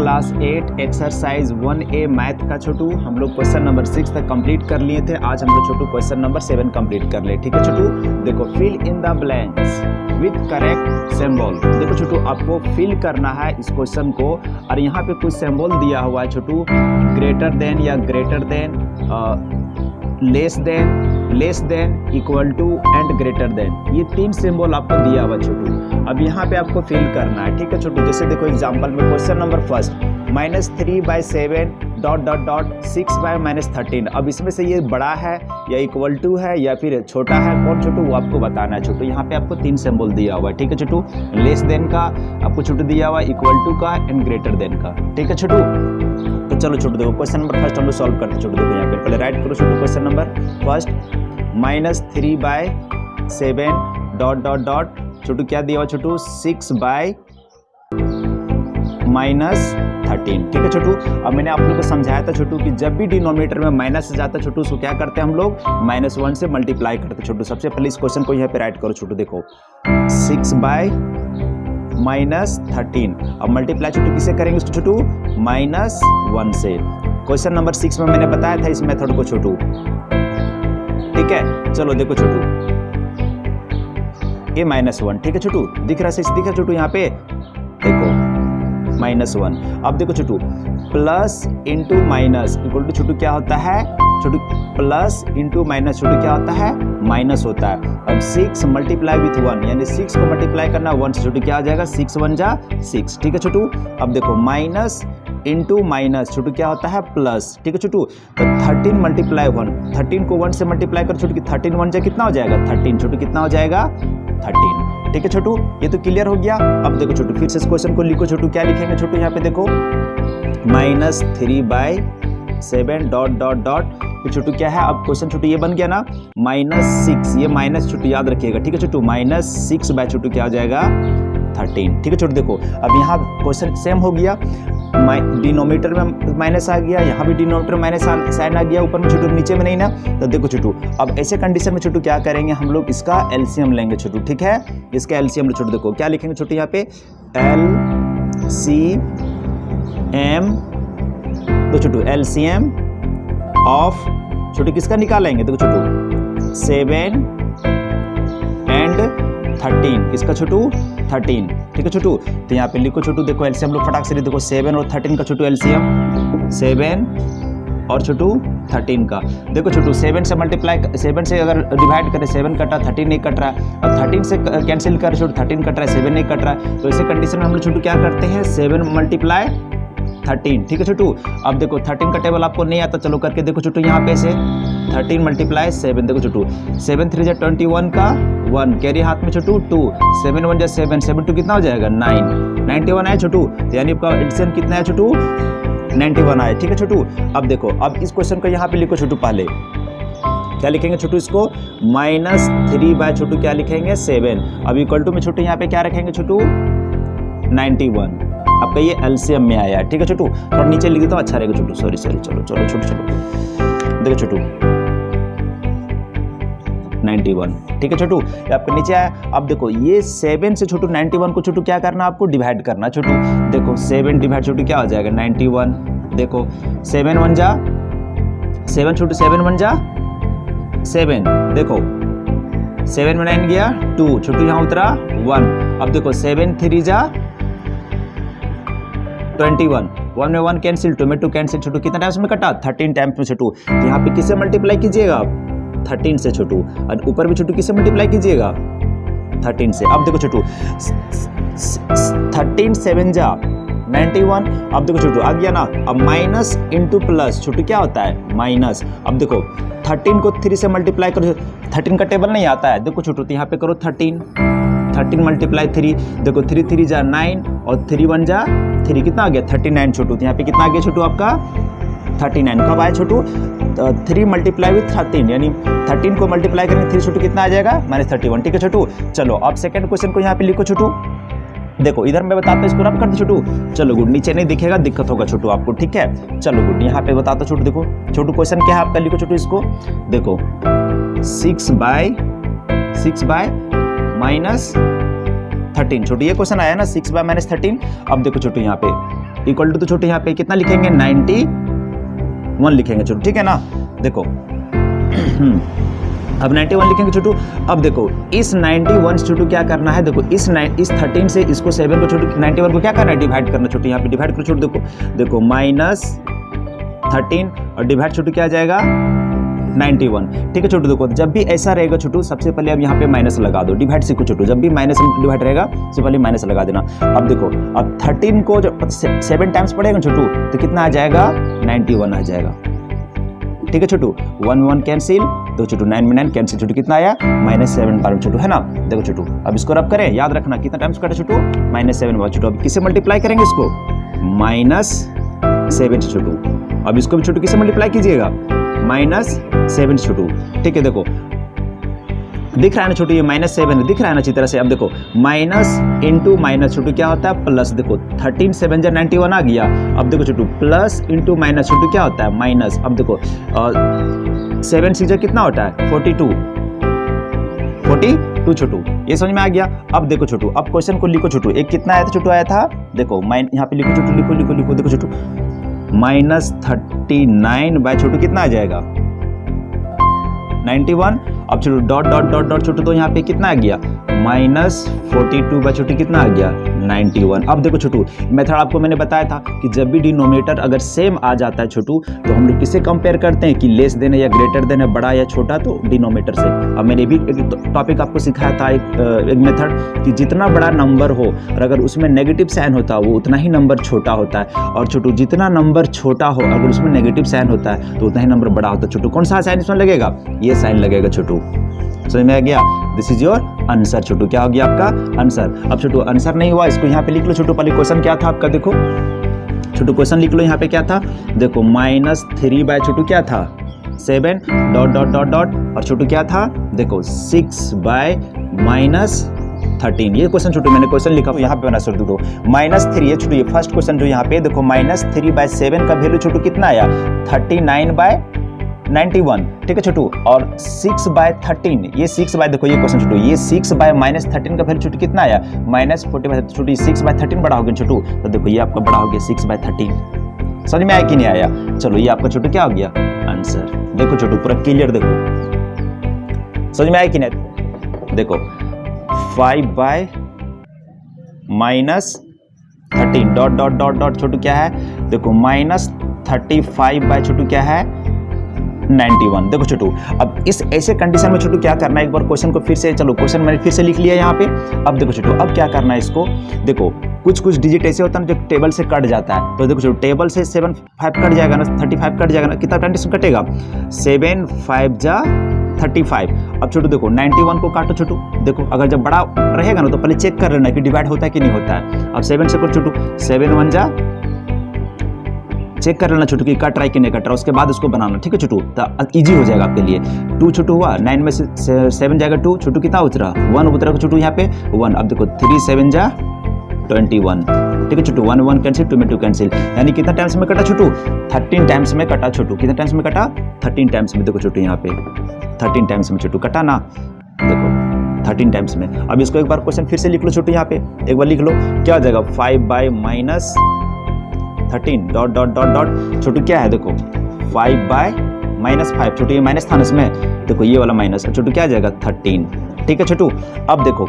Class 8 exercise 1A math का छोटू हम लोग क्वेश्चन नंबर 6 तक कंप्लीट कर लिए थे। आज हम लोग छोटू क्वेश्चन नंबर 7 कंप्लीट कर ले। ठीक है छोटू, देखो fill in the blanks with correct symbol. देखो छोटू आपको फिल करना है इस क्वेश्चन को, और यहाँ पे कुछ सिंबल दिया हुआ है छोटू, ग्रेटर देन या greater than, less than, equal to and greater than, ये 3 सिंबल आपको दिया हुआ छोटू। अब यहाँ पे आपको फिल करना है। ठीक है छोटू, जैसे देखो एग्जांपल में क्वेश्चन नंबर फर्स्ट -3/7 ... 6 बाय -13। अब इसमें से ये बड़ा है या इक्वल टू है या फिर छोटा है, कौन छोटू वो आपको बताना है छोटू। यहाँ पे आपको 3 सिंबल दिया हुआ है। ठीक है छोटू, लेस देन का आपको छोटू दिया हुआ, इक्वल टू का एंड ग्रेटर देन का। ठीक है छोटू, तो चलो छोटू देखो क्वेश्चन नंबर फर्स्ट हम लोग सॉल्व करते छोटू। देखो यहाँ पे पहले राइट करो छोटू क्वेश्चन नंबर फर्स्ट -3/7 ... छोटू क्या दिया हुआ छोटू 6 बाय -13। ठीक है छोटू, अब मैंने आप लोग को समझाया था छोटू कि जब भी डिनोमिनेटर में माइनस जाता है छोटू उसको क्या करते हैं हम लोग -1 से मल्टीप्लाई करते हैं छोटू। सबसे पहले इस क्वेश्चन को यहाँ पे राइट करो छोटू। देखो 6 बाय -13, अब मल्टीप्लाई छोटू किसे करेंगे छोटू -1 से। क्वेश्चन नंबर 6 में मैंने बताया था इस मेथड को छोटू। ठीक है, चलो देखो छोटू ये -1। ठीक है छोटू, दिख रहा है 6 दिख रहा है छोटू यहाँ पे, देखो -1। अब देखो छोटू plus into minus equal to छोटू क्या होता है छोटू, प्लस इंटू माइनस छोटू क्या होता है माइनस होता है। अब 6 मल्टीप्लाई विथ 1 यानी 6 को मल्टीप्लाई करना 1 से छोटू क्या आ जाएगा 6 1 जा 6। ठीक है छोटू, अब देखो माइनस इंटू माइनस छोटू क्या होता है प्लस। ठीक है छोटू, तो 13 मल्टीप्लाई 1, 13 को 1 से मल्टीप्लाई कर छोटू कि 13 1 जा कितना हो जाएगा 13 छोटू, कितना हो जाएगा 13। ठीक है छोटू, ये तो क्लियर हो गया। अब देखो छोटू फिर से इस क्वेश्चन को लिखो छोटू, क्या लिखेंगे छोटू यहाँ पे देखो -3/7 ... तो छोटू क्या है, अब क्वेश्चन छोटू ये बन गया ना -6, ये माइनस छोटू याद रखिएगा। ठीक है छोटू, -6 बाय छोटू क्या हो जाएगा 13। ठीक है छोटू, देखो अब यहाँ क्वेश्चन सेम हो गया, डिनोमिनेटर में माइनस आ गया, यहाँ भी डिनोमिनेटर में माइनस साइन आ गया, ऊपर में छोटू नीचे में नहीं ना। तो देखो छोटू अब ऐसे कंडीशन में छोटू क्या करेंगे हम लोग इसका एलसीएम लेंगे छोटू। ठीक है, इसका एलसीएम छोटू देखो क्या लिखेंगे छोटू यहाँ पे LCM, तो छोटू एलसीएम ऑफ छोटू किसका निकालेंगे देखो छोटू 7 and 13, किसका छोटू 13। ठीक है छोटू, तो यहाँ पे लिखो छोटू देखो एलसीएम लोग फटाक से देखो 7 और 13 का छोटू एलसीएम 7 और छोटू 13 का। देखो छोटू 7 से मल्टीप्लाई 7 से अगर डिवाइड करें 7 कट रहा 13 नहीं कट रहा, और 13 से कैंसिल कर छोटू 13 कट रहा है 7 नहीं कट रहा। तो ऐसे कंडीशन में हम लोग छोटू क्या करते हैं 7 × 13। ठीक है छोटू, अब देखो 13 का टेबल आपको नहीं आता, चलो करके देखो छोटू यहाँ पे से 13 × 7 देखो छोटू 7 3 जा 21 का 1 कैरी हाथ में छोटू 2, 7 1 जा 7, 7 2 कितना हो जाएगा 9, 91 आया छोटू, यानी आपका एडिशन कितना है छोटू 91 आया। ठीक है छोटू, अब देखो अब इस क्वेश्चन को यहाँ पे लिखो छोटू, पहले क्या लिखेंगे छोटू इसको -3 बाय छोटू क्या लिखेंगे 7, अब इक्वल टू में छोटू यहाँ पे क्या रखेंगे छोटू 91। आपका ये एलसीएम में आया है। ठीक है छोटू, और नीचे लिख देता हूँ अच्छा रहेगा छोटू, सॉरी चलो छोटू देखो छोटू 91। ठीक है छोटू, ये आपके नीचे आया। अब देखो ये 7 से छोटू 91 को छोटू क्या करना आपको डिवाइड करना छोटू। देखो 7 डिवाइड छोटू क्या हो जाएगा 91, देखो 7 1 जा 7 छोटू 7 1 जा 7, देखो 7 में 9 गया 2 छोटू यहाँ उतरा 1। अब देखो 7 3 जा 21, 1 में 1 कैंसिल, 2 में 2 कैंसिल छोटू, कितना टाइम्स में कटा 13 टाइम्स में छोटू। तो यहाँ पे किसे मल्टीप्लाई कीजिएगा 13 से छोटू, और ऊपर भी छोटू किसे मल्टीप्लाई कीजिएगा 13 से। अब देखो छोटू 13 7 जा 91। अब देखो छोटू आ गया ना, अब माइनस इंटू प्लस छोटू क्या होता है माइनस। अब देखो 13 को 3 से मल्टीप्लाई करो, 13 का टेबल नहीं आता है, देखो छोटू तो यहाँ पे करो 13 मल्टीप्लाई 3, देखो 3 3 जा 9 और 3 1 जा 3, कितना आ गया 39 छोटू। तो यहाँ पे कितना आ गया छोटू आपका 39। कब आया छोटू 3 मल्टीप्लाई विथ 13, यानी 13 को मल्टीप्लाई करेंगे 3 छोटू कितना आ जाएगा -31। ठीक है छोटू, चलो अब सेकंड क्वेश्चन को यहाँ पे लिखो छोटू। देखो इधर मैं बताता हूँ, इसको रब कर दो छोटू, चलो गुड, नीचे नहीं दिखेगा दिक्कत होगा छोटू आपको। ठीक है चलो गुड, यहाँ पे बताता छोटू। देखो छोटू क्वेश्चन क्या है आपका, लिखो छोटू इसको, देखो 6 बाय -13 छोटू, ये क्वेश्चन आया ना 6 बाय -13। अब देखो छोटू यहाँ पे इक्वल टू तो छोटे यहाँ पे कितना लिखेंगे 91 लिखेंगे छोटू, ठीक है ना। देखो अब 91 लिखेंगे छोटू। अब देखो इस 91 छोटू क्या करना है, देखो इस 13 से इसको 7 को छोटू 91 को क्या करना है, डिवाइड करना छोटू। यहाँ पे डिवाइड करो छोटू, देखो -13 और डिवाइड छोटू क्या आ जाएगा 91, ठीक है छोटू। देखो जब भी ऐसा रहेगा छोटू, सबसे पहले अब यहाँ पे माइनस लगा दो, डिवाइड सीखो छोटू। जब भी माइनस डिवाइड रहेगा सबसे पहले माइनस लगा देना। अब देखो अब 13 को जब 7 टाइम्स पड़ेगा छोटू तो कितना आ जाएगा 91 आ जाएगा, ठीक है छोटू। 1 1 कैंसिल, तो छोटू 9 में 9 कैंसिल छोटू, कितना आया -7 बार छोटू, है ना। देखो छोटू अब इसको रब करें, याद रखना कितना टाइम्स कटा छोटू -7 बार छोटू। अब किससे मल्टीप्लाई करेंगे इसको -7 छोटू। अब इसको भी छोटू किससे मल्टीप्लाई कीजिएगा -7 छोटू, ठीक है। देखो दिख रहा है ना छोटू, ये -7 दिख रहा है ना अच्छी तरह से। अब देखो माइनस इंटू माइनस छोटू क्या होता है प्लस, देखो 13 7 जा 91 आ गया। अब देखो छोटू प्लस इंटू माइनस छोटू क्या होता है माइनस। अब देखो 7 6 कितना होता है 42 छोटू, ये समझ में आ गया। अब देखो छोटू अब क्वेश्चन को लिखो छोटू, एक कितना आया था छोटू, आया था देखो यहाँ पे लिखो छोटू, लिखो देखो छोटू -39 बाय छोटू कितना आ जाएगा 91। अब छोटू डॉट डॉट डॉट डॉट छोटू, तो यहाँ पे कितना आ गया -42 बाय छोटू कितना आ गया 91। अब देखो छोटू मेथड आपको मैंने बताया था कि जब भी डिनोमिनेटर अगर सेम आ जाता है छोटू तो हम लोग किससे कंपेयर करते हैं कि लेस देन या ग्रेटर देन है, बड़ा या छोटा, तो डिनोमिनेटर से। अब मैंने भी एक टॉपिक आपको सिखाया था एक मेथड कि जितना बड़ा नंबर हो और अगर उसमें नेगेटिव साइन होता है वो उतना ही नंबर छोटा होता है, और छोटू जितना नंबर छोटा हो अगर उसमें नेगेटिव साइन होता है तो उतना ही नंबर बड़ा होता है छोटू। कौन सा साइन इसमें लगेगा, ये साइन लगेगा छोटू, समझ में आ गया। दिस इज योर आंसर छोटू, क्या हो गया आपका आंसर। अब छोटू आंसर नहीं हुआ, इसको यहाँ पे लिख लो छोटू। पहले क्वेश्चन क्या था आपका, देखो छोटू क्वेश्चन लिख लो यहाँ पे क्या था, देखो -3 बाय छोटू क्या था 7 डॉट डॉट डॉट डॉट, और छोटू क्या था देखो 6 बाय -13। ये क्वेश्चन छोटू मैंने क्वेश्चन लिखा यहाँ पे बना छोटू, तो -3 है छोटू। ये फर्स्ट क्वेश्चन जो यहाँ पे देखो -3 बाय 7 का वैल्यू छोटू कितना आया 39 बाय 91, ठीक है छोटू। और 6 बाय 13, ये 6 बाय देखो ये क्वेश्चन छोटू, ये 6 बाय -13 का वैल्यू छोटू कितना आया -40 छोटू। 6 बाय 13 बड़ा हो गया छोटू, तो देखो ये आपका बड़ा हो गया 6 बाय 13। समझ में आया कि नहीं आया, चलो ये आपका छोटू क्या हो गया आंसर। देखो छोटू पूरा क्लियर, देखो समझ में आया कि नहीं। देखो 5 by -13 dot dot dot dot छोटू क्या है, देखो -35 बाय छोटू क्या है 91। देखो छोटू अब इस ऐसे कंडीशन में छोटू क्या करना है, एक बार क्वेश्चन को फिर से, चलो क्वेश्चन मैंने फिर से लिख लिया यहाँ पे। अब देखो छोटू अब क्या करना है इसको, देखो कुछ डिजिट ऐसे होता है जो टेबल से कट जाता है, तो देखो छोटू टेबल से 7 5 कट जाएगा ना, 35 कट जाएगा ना, कितना टाइम कटेगा 7 5 जा 35। अब छोटू देखो 91 को काटो छोटू, देखो अगर जब बड़ा रहेगा ना तो पहले चेक कर लेना कि डिवाइड होता है कि नहीं होता है। अब 7 से करो छोटू, 7 1 जा, चेक कर लेना छोटू कि कट रहा है कि नहीं कट रहा, उसके बाद उसको बनाना, ठीक है छोटू, तो इजी हो जाएगा आपके लिए। 2 छोटू हुआ, 9 में से 7 जाएगा 2 छोटू, कितना उतरा 1 उतरा छोटू यहाँ पे 1। अब देखो 3 7 जा 21, ठीक है छोटू। 1 1 कैंसिल, 2 में 2 कैंसिल, यानी कितना टाइम्स में कटा छोटू 13 टाइम्स में कटा छोटू। कितना टाइम्स में कटा 13 टाइम्स में, देखो छोटू यहाँ पे 13 टाइम्स में छोटू कटा ना, देखो 13 टाइम्स में। अब इसको एक बार क्वेश्चन फिर से लिख लो छोटू, यहाँ पे एक बार लिख लो क्या हो जाएगा 5 by -13 dot dot dot dot छोटू क्या है देखो 5 बाय -5 छोटू, ये माइनस था ना इसमें, देखो ये वाला माइनस छोटू क्या आ जाएगा 13, ठीक है छोटू। अब देखो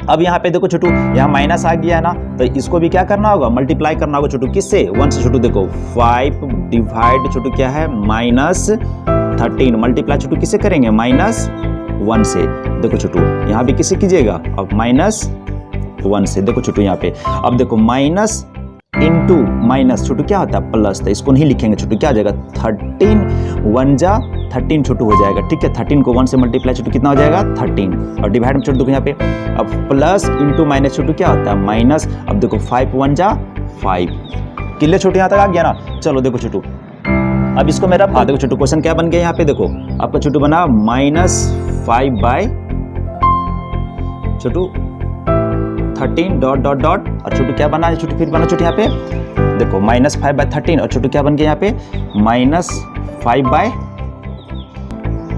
अब यहाँ पे देखो छोटू यहाँ माइनस आ गया है ना, तो इसको भी क्या करना होगा मल्टीप्लाई करना होगा छोटू, किससे 1 से छोटू। देखो 5 डिवाइड छोटू क्या है -13 मल्टीप्लाई छोटू किससे करेंगे -1 से। देखो छोटू यहाँ भी किससे कीजिएगा अब -1 से। देखो छोटू यहाँ पे अब देखो माइनस इंटू माइनस छोटू क्या होता है प्लस, तो इसको नहीं लिखेंगे छोटू, क्या हो जाएगा 13 1 जा 13 छोटू हो जाएगा, ठीक है। 13 को 1 से मल्टीप्लाई छोटू कितना हो जाएगा 13, और डिवाइड में छोटू देखो यहाँ पे अब प्लस इंटू माइनस छोटू क्या होता है माइनस। अब देखो 5 1 जा 5, क्लियर छोटू यहाँ तक आ गया ना। चलो देखो छोटू अब इसको मेरा देखो छोटू क्वेश्चन क्या बन गया यहाँ पे, देखो आपका छोटू बना -5 बाय छोटू 13 डॉट डॉट डॉट, और छोटू क्या बना है छोटू, फिर बना छोटू यहाँ पे देखो -5 बाय 13, और छोटू क्या बन गया यहाँ पे -5 बाय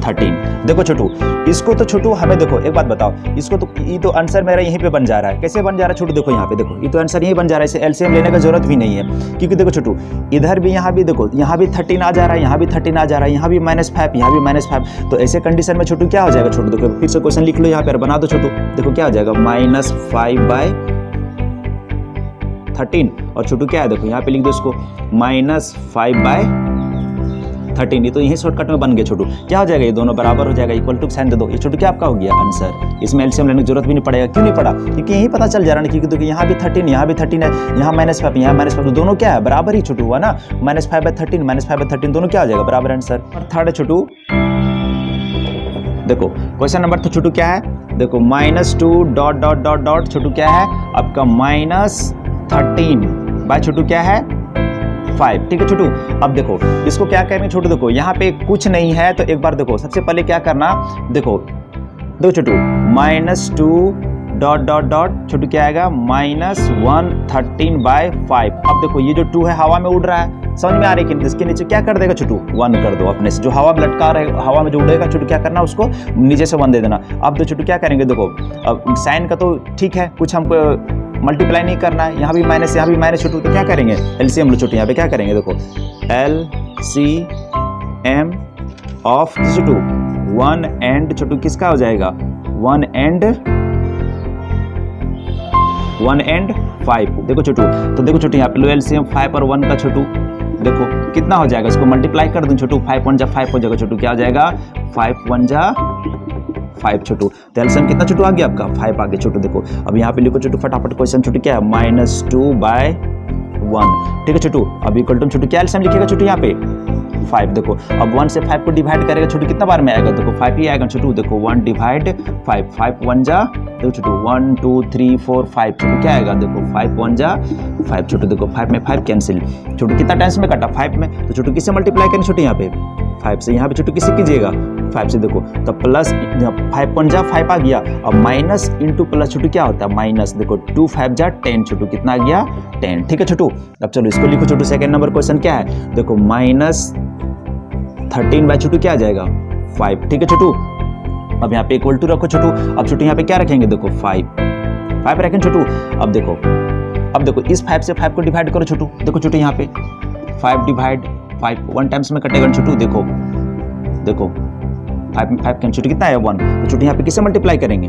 13। देखो छोटू, इसको तो छोटू हमें देखो एक बात बताओ, इसको तो ये तो आंसर मेरा यहीं पे बन जा रहा है। कैसे बन जा रहा है छोटू? देखो यहाँ पे देखो, ये तो आंसर यहीं बन जा रहा है, इसे एलसीएम लेने का जरूरत भी नहीं है। क्योंकि देखो छोटू, इधर भी यहाँ भी देखो, यहाँ भी 13 आ जा रहा है, यहाँ भी 13 आ जा रहा है, यहाँ भी -5, यहाँ भी -5। तो ऐसे कंडीशन में छोटू क्या हो जाएगा छोटू? देखो फिर से क्वेश्चन लिख लो यहाँ पर, बना दो छोटू। देखो क्या हो जाएगा, -5/13। और छोटू क्या है, देखो यहाँ पे लिख दो इसको, -5/13। ये तो यही शॉर्टकट में बन गया छोटू। क्या हो जाएगा, ये दोनों बराबर हो जाएगा, इक्वल टू साइन दे दो। ये छोटू क्या आपका हो गया आंसर। इसमें एलसीएम लेने की जरूरत भी नहीं पड़ेगा। क्यों नहीं पड़ा? क्योंकि यही पता चल जा रहा है, क्योंकि देखो यहाँ भी 13, यहाँ भी 13 है, यहाँ -5, यहाँ -5, तो दोनों क्या है, बराबर ही छोटू हुआ ना। -5/13, -5/13 दोनों क्या हो जाएगा, बराबर आंसर। और थर्ड है छोटू, देखो क्वेश्चन नंबर तो छोटू क्या है, देखो -2 ... छोटू क्या है आपका, -13 बाय छोटू क्या है 5। ठीक है छोटू। अब देखो इसको क्या कहेंगे छोटू, देखो यहाँ पे कुछ नहीं है तो एक बार देखो सबसे पहले क्या करना, देखो छोटू -2 ... छोटू क्या आएगा, -113/5। अब देखो ये जो 2 है हवा में उड़ रहा है, समझ में आ रही है कि इसके नीचे क्या कर देगा छोटू, 1 कर दो अपने से। जो हवा में लटका रहे, हवा में जो उड़ेगा छोटू क्या करना, उसको नीचे से 1 दे देना। अब तो छोटू क्या करेंगे, देखो अब साइन का तो ठीक है, कुछ हमको मल्टीप्लाई नहीं करना है, यहाँ भी माइनस यहाँ भी माइनस छोटू, तो क्या करेंगे एलसीएम लो छोटू। यहाँ पे क्या करेंगे, देखो LCM ऑफ छोटू 1 एंड छोटू किसका हो जाएगा, 1 एंड 5। देखो छोटू, तो देखो छोटू यहाँ पे लो एलसीएम 5 और 1 का छोटू, देखो कितना हो जाएगा, इसको मल्टीप्लाई कर दूं छोटू, 5 1 जा 5 हो जाएगा छोटू। क्या हो जाएगा, 5 1 जा 5 छोटू। तो एलसीएम कितना छोटू आ गया आपका, 5 आ गया छोटू। देखो अब यहाँ पे लिखो छोटू फटाफट क्वेश्चन छोटू क्या है, -2/1। ठीक है छोटू। अब इक्वल टू छोटू क्या एलसीएम लिखेगा छोटू यहाँ पे 5। देखो अब 1 से 5 को डिवाइड करेगा छोटू, कितना बार में आएगा, देखो 5 ही आएगा छोटू। देखो 1 डिवाइड 5, 5 1 जा, देखो छोटू 1 2 3 4 5 छोटू क्या आएगा, देखो 5 1 जा 5 छोटू। देखो 5 में 5 कैंसिल छोटू, कितना टाइम्स में कटा 5 में, तो छोटू किससे मल्टीप्लाई करें छोटू, यहाँ पे 5 से, यहाँ पे छोटू किससे कीजिएगा 5 से। देखो तो प्लस 5 1 जा 5 आ गया, अब माइनस इंटू प्लस छोटू क्या होता है माइनस। देखो 2 5 जा 10 छोटू, कितना आ गया 10। ठीक है छोटू। अब चलो इसको लिखो छोटू, सेकंड नंबर क्वेश्चन क्या है, देखो -13/छोटू क्या आ जाएगा 5। ठीक है छोटू। अब यहाँ पे इक्वल टू रखो छोटू। अब छोटू यहाँ पे क्या रखेंगे, देखो 5 रखेंगे छोटू। अब देखो इस 5 से 5 को डिवाइड करो छोटू। देखो छोटू यहाँ पे 5 डिवाइड 5 1 टाइम्स में कटेगा छोटू। देखो 5 में 5 छोटू कितना है 1, तो छोटू यहाँ पे किससे मल्टीप्लाई करेंगे,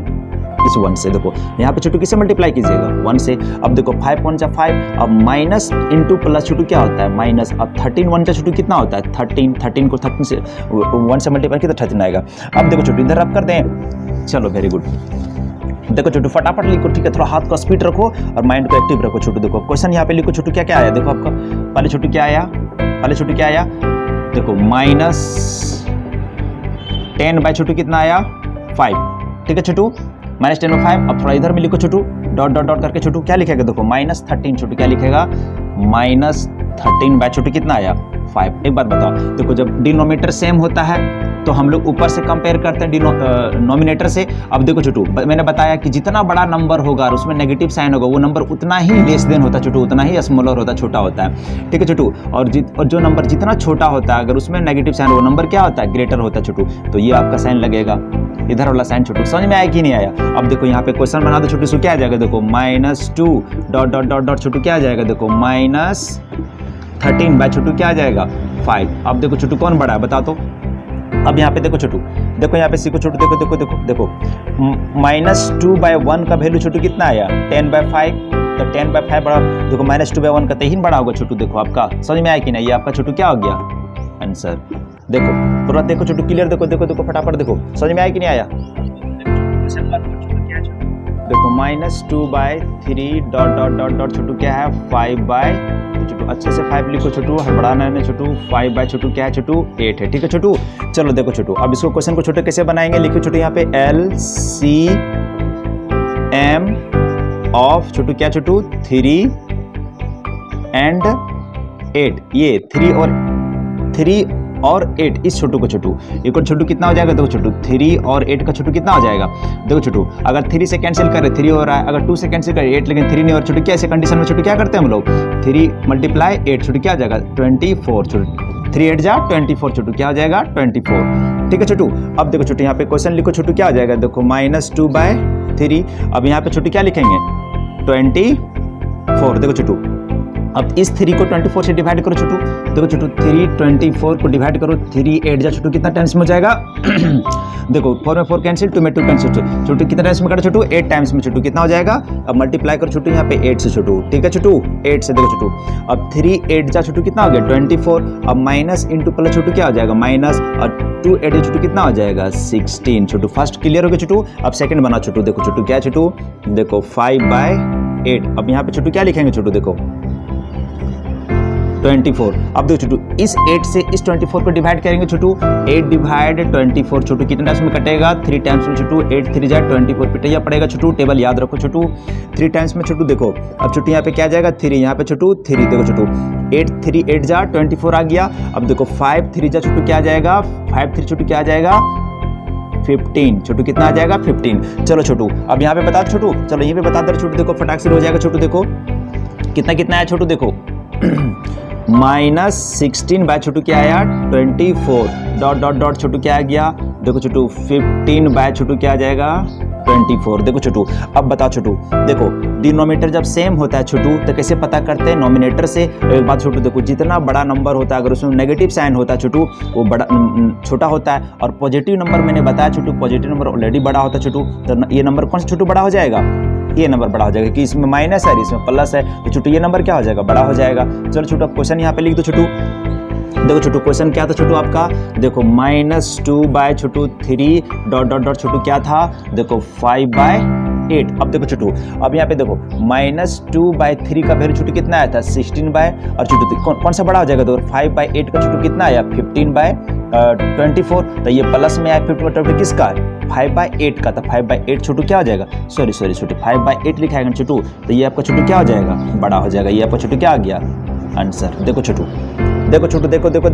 इस 1 से। देखो यहाँ पे छोटू किससे मल्टीप्लाई कीजिएगा 1 से। अब देखो 5 1 जा 5, अब माइनस इंटू प्लस छोटू क्या होता है माइनस। अब 13 1 जा छोटू कितना होता है 13 को 13 से 1 से मल्टीप्लाई किया तो 13 आएगा। अब देखो छोटू इधर रब कर दें, चलो वेरी गुड। देखो छोटू फटाफट लिखो, ठीक है, थोड़ा हाथ को स्पीड रखो और माइंड को एक्टिव रखो छोटू। देखो क्वेश्चन यहाँ पे लिखो छोटू क्या क्या आया, देखो आपका पहले छोटू क्या आया, देखो -10 छोटू कितना आया 5। ठीक है छोटू, -10 में 5। अब थोड़ा इधर में लिखो छोटू, डॉट करके छोटू क्या लिखेगा, देखो -13 छोटू क्या लिखेगा -13 कितना आया 5। एक बात बताओ, देखो जब डिनोमिनेटर सेम होता है तो हम लोग ऊपर से कंपेयर करते हैं नोमिनेटर से। अब देखो छोटू मैंने बताया कि जितना बड़ा नंबर होगा और उसमें नेगेटिव साइन होगा वो नंबर उतना ही लेस देन होता है छोटू, उतना ही स्मॉलर होता है, छोटा होता है। ठीक है छोटू। और जो नंबर जितना छोटा होता है अगर उसमें नेगेटिव साइन वो नंबर क्या होता है ग्रेटर होता है छोटू। तो ये आपका साइन लगेगा, इधर वाला साइन छोटू। समझ में आया कि नहीं आया? अब देखो यहाँ पे क्वेश्चन बना दो छोटू, सो क्या आ जाएगा, देखो -2 ... छोटू क्या आ जाएगा, देखो -13 छोटू क्या आ जाएगा 5। अब देखो छोटू कौन बड़ा है बता तो। अब यहाँ पे देखो छोटू, देखो यहाँ पे सीखो छोटू, देखो -2/1 का वैल्यू छोटू कितना आया 10/5। तो 10/5 बड़ा, देखो -2/1 का 3 बड़ा होगा छोटू। देखो आपका समझ में आया कि नहीं, ये आपका छोटू क्या हो गया आंसर। देखो पूरा देखो छोटू क्लियर, देखो फटाफट देखो, समझ में आया कि नहीं आया। देखो -2/3 ... छोटू क्या है 5/, छोटू अच्छे से 5 लिखो छोटू, हड़बड़ाना है छोटू। 5/, छोटू क्या है छोटू 8 है। ठीक है छोटू। चलो देखो छोटू, अब इसको क्वेश्चन को छोटे कैसे बनाएंगे, लिखो छोटू यहाँ पे LCM ऑफ छोटू क्या छोटू 3 and 8। ये 3 और 8 इस छोटू को छोटू इक्वल छोटू कितना हो जाएगा, देखो छोटू 3 और 8 का छोटू कितना हो जाएगा। देखो छोटू अगर 3 से कैंसिल करें 3 हो रहा है, अगर 2 से कैंसिल करें 8, लेकिन 3 नहीं और छोटू क्या ऐसे कंडीशन में छोटू क्या करते हैं हम लोग 3 × 8 छोटू क्या आ जाएगा 24 छोटू। 3 8 जा 24 छोटू क्या हो जाएगा 24। ठीक है छोटू। अब देखो छोटू यहाँ पे क्वेश्चन लिखो छोटू, क्या आ जाएगा, देखो -2/3। अब यहाँ पे छोटू क्या लिखेंगे, 24। देखो छोटू, अब इस 3 को 24 से डिवाइड करो छोटू। देखो छोटू 3 24 को डिवाइड करो, 3 8 जा छोटू कितना टाइम्स में हो जाएगा देखो 4 में 4 कैंसिल, 2 में 2 कैंसिल छोटू, कितना टाइम्स में कटा छोटू, 8 टाइम्स में छोटू कितना हो जाएगा। अब मल्टीप्लाई करो छोटू यहाँ पे 8 से छोटू, ठीक है छोटू, 8 से। देखो छोटू अब 3 8 जा छोटू कितना हो गया 24। अब माइनस इंटू प्लस छोटू क्या हो जाएगा माइनस, और 2 8 छोटू कितना हो जाएगा 16 छोटू। फर्स्ट क्लियर हो गया छोटू। अब सेकंड बना छोटू, देखो छोटू क्या छोटू, देखो 5/8। अब यहाँ पे छोटू क्या लिखेंगे छोटू, देखो 24। अब देखो छोटू इस 8 से इस 24 को डिवाइड करेंगे छोटू, 8 डिवाइड 24 छोटू कितने टाइम्स में कटेगा, 3 टाइम्स में छोटू, 8 3 जा 24 पिटैया पड़ेगा छोटू। टेबल याद रखो छोटू, 3 टाइम्स में छोटू। देखो अब छोटू यहाँ पे क्या जाएगा 3, यहाँ पे छोटू 3। देखो छोटू 8 3 8 जा 24 आ गया। अब देखो 5 3 जा छोटू क्या आ जाएगा, 5 3 छोटू क्या आ जाएगा 15 छोटू, कितना आ जाएगा 15। चलो छोटू अब यहाँ पे बता छोटू, चलो यहीं पे बता दो छोटू, देखो फटाक से हो जाएगा छोटू। देखो कितना कितना आया छोटू, देखो -16 बाय छोटू क्या आया 24 डॉट डॉट डॉट छोटू क्या आ गया, देखो छोटू 15 बाय छोटू क्या आ जाएगा 24। देखो छोटू अब बताओ छोटू, देखो डिनोमिनेटर जब सेम होता है छोटू तो कैसे पता करते हैं, नोमिनेटर से। एक बात छोटू देखो, जितना बड़ा नंबर होता है अगर उसमें नेगेटिव साइन होता है छोटू वो बड़ा छोटा होता है, और पॉजिटिव नंबर मैंने बताया छोटू, पॉजिटिव नंबर ऑलरेडी बड़ा होता है छोटू। तो ये नंबर कौन सा छोटू बड़ा हो जाएगा, ये नंबर बड़ा हो जाएगा, कि इसमें माइनस है इसमें प्लस है, तो छोटू ये नंबर क्या हो जाएगा बड़ा हो जाएगा। चलो छोटू अब क्वेश्चन यहाँ पे लिख दो छोटू। देखो छोटू क्वेश्चन क्या था छोटू आपका, देखो -2 बाय छोटू 3 डॉट डॉट डॉट छोटू क्या था, देखो 5/8। अब देखो छोटू अब यहाँ पे देखो -2 बाय 3 का वैल्यू छोटू कितना आया था 16 बाय, और छोटू कौन सा बड़ा हो जाएगा, तो 5/8 का छोटू कितना आया 15/24। तो ये प्लस में आया 15/24 किसका 5/8 का था, 5/8 छोटू क्या हो जाएगा, सॉरी छोटू 5/8 लिखा है छोटू, तो ये आपका छोटू क्या हो जाएगा बड़ा हो जाएगा। ये आपका छोटू क्या आ गया आंसर। देखो छोटू देखो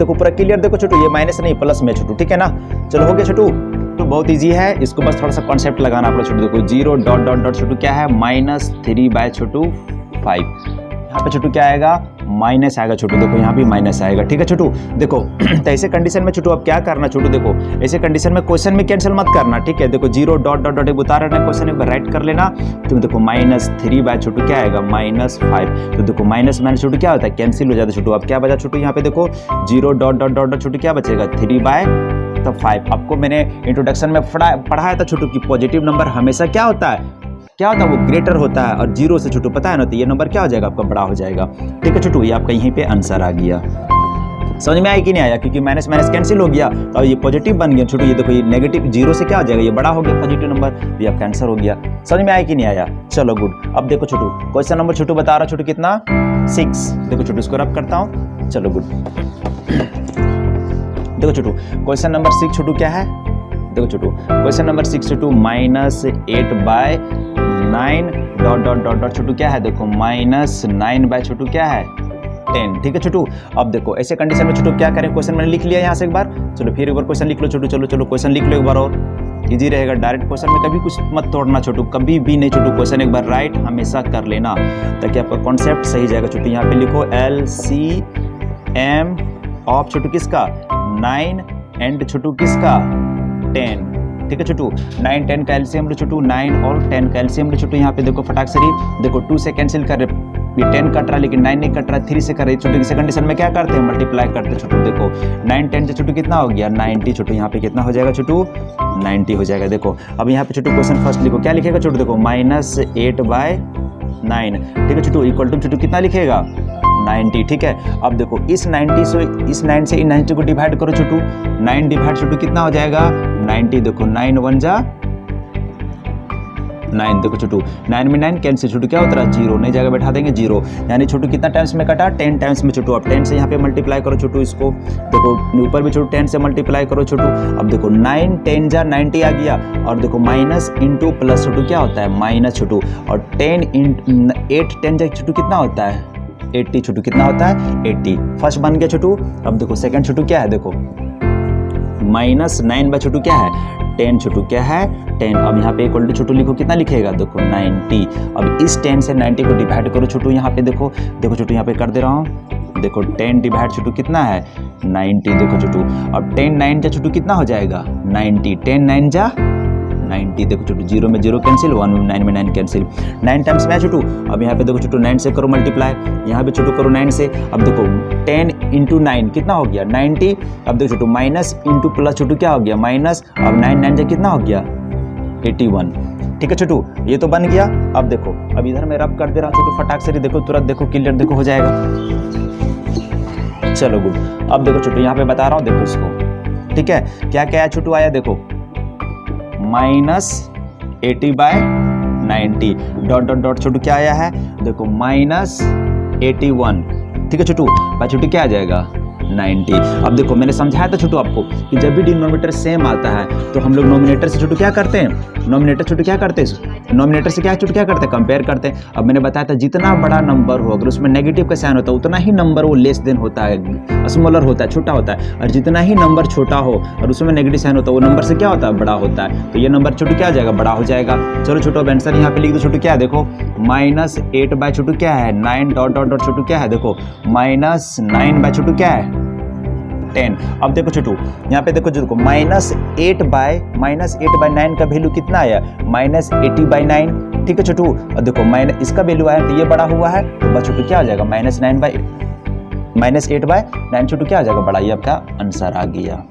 पूरा क्लियर। देखो छोटू ये माइनस नहीं प्लस में छोटू, ठीक है ना। चलो हो गया छोटू, तो बहुत इजी है, इसको बस थोड़ा सा कॉन्सेप्ट लगाना पड़ेगा छोटू। देखो 0 डॉट डॉट डॉट छोटू क्या है -3 बाय छोटू 5। यहाँ पे छोटू क्या आएगा माइनस आएगा छोटू, देखो यहाँ भी माइनस आएगा, ठीक है छोटू। देखो तो ऐसे कंडीशन में छोटू अब क्या करना छोटू, देखो ऐसे कंडीशन में क्वेश्चन में कैंसिल मत करना, ठीक है। देखो 0 डॉट डॉट डॉट बता रहे ना क्वेश्चन एक बार राइट कर लेना, तो देखो -3 बाय छोटू क्या आएगा -5। तो देखो माइनस माइनस छोटू क्या होता है कैंसिल हो जाता है छोटू। अब क्या बचा छोटू, यहाँ पे देखो 0 डॉट डॉट डॉट छोटू क्या बचेगा 3/5। आपको मैंने इंट्रोडक्शन में पढ़ाया था छोटू कि पॉजिटिव नंबर हमेशा क्या होता है वो ग्रेटर होता है, और 0 से छोटू पता है ना, तो ये नंबर क्या हो जाएगा आपका बड़ा हो जाएगा, ठीक है छोटू। ये आपका यहीं पे आंसर आ गया। समझ में आया कि नहीं आया, क्योंकि माइनस माइनस कैंसिल हो गया और ये पॉजिटिव बन गया छोटू। ये देखो ये नेगेटिव 0 से क्या हो जाएगा ये बड़ा हो गया पॉजिटिव नंबर, ये आपका आंसर हो गया। समझ में आया कि नहीं आया, चलो गुड। अब देखो छोटू क्वेश्चन नंबर छोटू बता रहा छोटू कितना 6। देखो छोटू इसको रब करता हूँ, चलो गुड। देखो छोटू क्वेश्चन नंबर 6 छोटू क्या है, देखो छोटू क्वेश्चन नंबर 6 छोटू -8/9 डॉट डॉट डॉट डॉट छोटू क्या है, देखो -9 बाय छोटू क्या है 10, ठीक है छोटू। अब देखो ऐसे कंडीशन में छोटू क्या करें, क्वेश्चन मैंने लिख लिया यहाँ से एक बार, चलो फिर एक बार क्वेश्चन लिख लो छोटू। चलो क्वेश्चन लिख लो एक बार और इजी रहेगा। डायरेक्ट क्वेश्चन में कभी कुछ मत तोड़ना छोटू, कभी भी नहीं छोटू। क्वेश्चन एक बार राइट हमेशा कर लेना ताकि आपका कॉन्सेप्ट सही जाएगा छोटू। यहाँ पे लिखो LCM ऑफ छोटू किसका 9 एंड छोटू किसका 10, ठीक है छोटू। 9 10 का एलसीएम लो छोटू, 9 और 10 का एलसीएम लो छोटू। यहाँ पे देखो फटाक से देखो 2 से कैंसिल कर रहे, ये 10 कट रहा है लेकिन 9 नहीं कट रहा, 3 से कर रही छोटू। इस कंडीशन में क्या करते हैं मल्टीप्लाई करते हैं छोटू। देखो 9 10 से छोटू कितना हो गया 90 छोटू। यहाँ पे कितना हो जाएगा छोटू 90 हो जाएगा। देखो अब यहाँ पे छोटू क्वेश्चन फर्स्ट लिखो, क्या लिखेगा छोटू, देखो -8/9, ठीक है छोटू, इक्वल टू छोटू कितना लिखेगा 90, ठीक है। अब देखो इस 90 से इस 9 से इन 90 को डिवाइड करो छोटू, 9 डिवाइड छोटू कितना हो जाएगा 90। देखो 9 1 जा 9, देखो छोटू 9 में 9 कैंसिल छोटू क्या होता है 0, नई जगह बैठा देंगे 0, यानी छोटू कितना टाइम्स में कटा 10 टाइम्स में छोटू। अब 10 से यहाँ पे मल्टीप्लाई करो छोटू, इसको देखो ऊपर भी छोटू 10 से मल्टीप्लाई करो छोटू। अब देखो 9 10 जा 90 आ गया, और देखो माइनस इंटू प्लस छोटू क्या होता है माइनस छोटू, और 10 8 10 जा छोटू कितना होता है 80 छोटू, कितना होता है 80। फर्स्ट बन गया छोटू। अब देखो सेकंड छोटू क्या है, देखो -9 बाय छोटू क्या है 10 छोटू, क्या है 10। अब यहाँ पे इक्वल टू छोटू लिखो, कितना लिखेगा देखो 90। अब इस 10 से 90 को डिवाइड करो छोटू। यहाँ पे देखो छोटू यहाँ पे कर दे रहा हूँ देखो 10 डिवाइड छोटू कितना है 90। देखो छोटू अब 10 9 जा छोटू कितना हो जाएगा 90। 10 9 जा 90। देखो छोटू 0 में 0 कैंसिल, 1 में 9 में 9 कैंसिल। 9 टाइम्स में छोटू। अब यहाँ पे देखो छोटू 9 से करो मल्टीप्लाई, यहाँ पे छोटू करो 9 से। अब देखो 10 इंटू 9 कितना हो गया 90। अब देखो छोटू माइनस इंटू प्लस छोटू क्या हो गया माइनस। अब 9 9 जा कितना हो गया 81। ठीक है छोटू ये तो बन गया। अब देखो अब इधर मैं रब कर दे रहा हूँ छोटू फटाक से, देखो तुरंत देखो क्लियर देखो हो जाएगा। चलो गुड। अब देखो छोटू यहाँ पे बता रहा हूँ देखो इसको, ठीक है क्या क्या है छोटू आया देखो माइनस 80/90 डॉट डॉट डॉट छोटू क्या आया है देखो माइनस 81। ठीक है छोटू भाई छोटू क्या आ जाएगा 90। अब देखो मैंने समझाया था छोटू आपको कि जब भी डिनोमिनेटर सेम आता है तो हम लोग नोमिनेटर से छोटू क्या करते हैं, नोमिनेटर छोटू क्या करते हैं, नोमिनेटर से क्या छोटू क्या करते हैं कंपेयर करते हैं। अब मैंने बताया था जितना बड़ा नंबर हो अगर उसमें नेगेटिव का साइन होता है उतना ही नंबर वो लेस देन होता है, स्मॉलर होता है, छोटा होता है। और जितना ही नंबर छोटा हो और उसमें नेगेटिव साइन होता है वो नंबर से क्या होता है बड़ा होता है। तो ये नंबर छोटू क्या आ जाएगा बड़ा हो जाएगा। चलो छोटू अब आंसर यहाँ पे लिख दो छोटू क्या है देखो माइनस 8 छोटू क्या है 9 डॉट डॉट डॉट छोटू क्या है देखो माइनस 9 छोटू क्या है 10। अब देखो छोटू यहाँ पे देखो जो माइनस 8/9 का वैल्यू कितना आया माइनस 80/9। ठीक है छोटू और देखो माइनस इसका वैल्यू आया तो ये बड़ा हुआ है तो बस छोटू क्या आ जाएगा माइनस 8/9 छोटू क्या आ जाएगा बड़ा। ये आपका आंसर आ गया।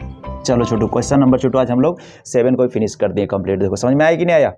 चलो छोटू क्वेश्चन नंबर छोटू आज हम लोग 7 को फिनिश कर दिए कंप्लीट। देखो समझ में आया कि नहीं आया।